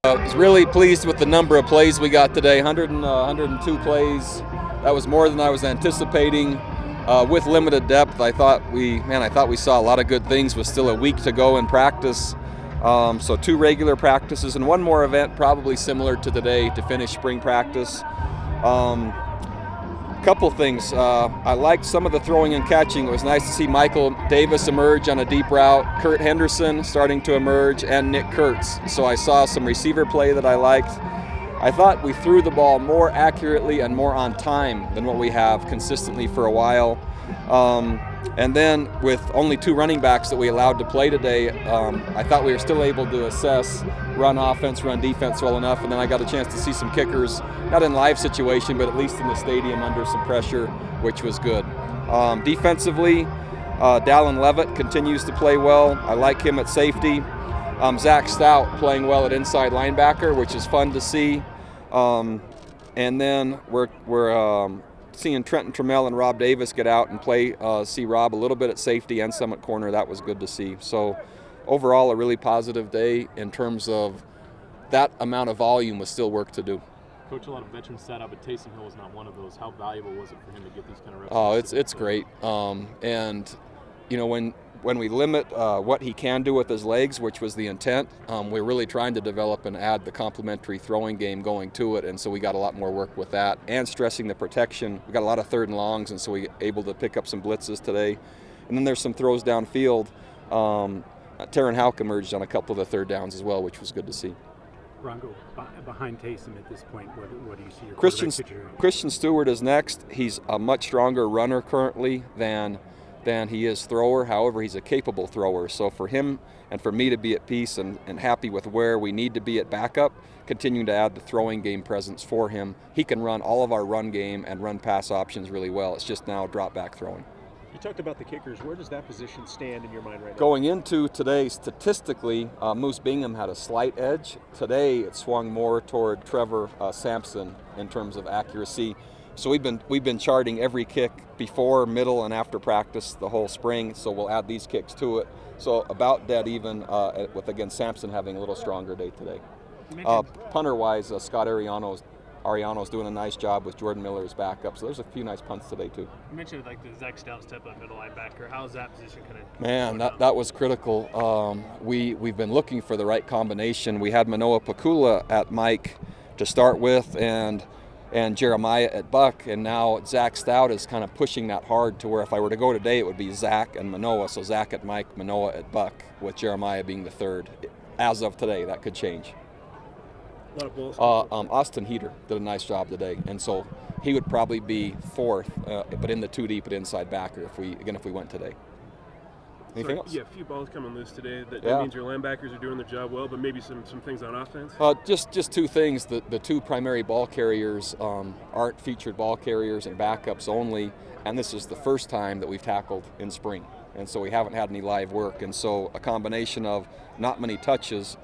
I was really pleased with the number of plays we got today, 102 plays. That was more than I was anticipating. With limited depth, I thought we saw a lot of good things with still a week to go in practice. So 2 regular practices and 1 more event, probably similar to today, to finish spring practice. Couple things. I liked some of the throwing and catching. It was nice to see Michael Davis emerge on a deep route, Kurt Henderson starting to emerge, and Nick Kurtz. So I saw some receiver play that I liked. I thought we threw the ball more accurately and more on time than what we have consistently for a while. And then with only 2 running backs that we allowed to play today, I thought we were still able to assess run offense, run defense well enough. And then I got a chance to see some kickers, not in live situation, but at least in the stadium under some pressure, which was good. Defensively, Dallin Levitt continues to play well. I like him at safety. Zach Stout playing well at inside linebacker, which is fun to see. And then we're seeing Trenton Trammell and Rob Davis get out and play, see Rob a little bit at safety and some at corner. That was good to see. So overall, a really positive day in terms of that amount of volume with still work to do. Coach, a lot of veterans sat out, but Taysom Hill was not one of those. How valuable was it for him to get these kind of reps? Oh, it's great. And, you know, when we limit what he can do with his legs, which was the intent, we're really trying to develop and add the complementary throwing game going to it, and so we got a lot more work with that, and stressing the protection. We got a lot of 3rd and longs, and so we were able to pick up some blitzes today. And then there's some throws downfield. Taryn Houck emerged on a couple of the 3rd downs as well, which was good to see. Bronco, behind Taysom at this point, what do you see your Christian Stewart is next. He's a much stronger runner currently than he is thrower. However, he's a capable thrower. So for him and for me to be at peace and happy with where we need to be at backup, continuing to add the throwing game presence for him. He can run all of our run game and run pass options really well. It's just now drop back throwing. You talked about the kickers. Where does that position stand in your mind right now? Going into today, statistically, Moose Bingham had a slight edge. Today, it swung more toward Trevor Sampson in terms of accuracy. So we've been charting every kick before, middle, and after practice the whole spring. So we'll add these kicks to it. So about dead even with, again, Sampson having a little stronger day today. Punter-wise, Scott Ariano's doing a nice job with Jordan Miller as backup. So there's a few nice punts today too. You mentioned like the Zach Stout step up middle linebacker. How's that position kind of? Man, that was critical. We've been looking for the right combination. We had Manoa Pakula at Mike to start with, and Jeremiah at Buck, and now Zach Stout is kind of pushing that hard to where if I were to go today, it would be Zach and Manoa. So Zach at Mike, Manoa at Buck, with Jeremiah being the 3rd. As of today, that could change. Austin Heater did a nice job today, and so he would probably be 4th, but in the 2 deep at inside backer if we went today. Anything else? Yeah, a few balls coming loose today. That means your linebackers are doing their job well, but maybe some things on offense? Just 2 things. The 2 primary ball carriers aren't featured ball carriers and backups only, and this is the first time that we've tackled in spring, and so we haven't had any live work, and so a combination of not many touches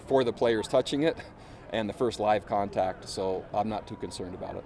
for the players touching it and the first live contact, so I'm not too concerned about it.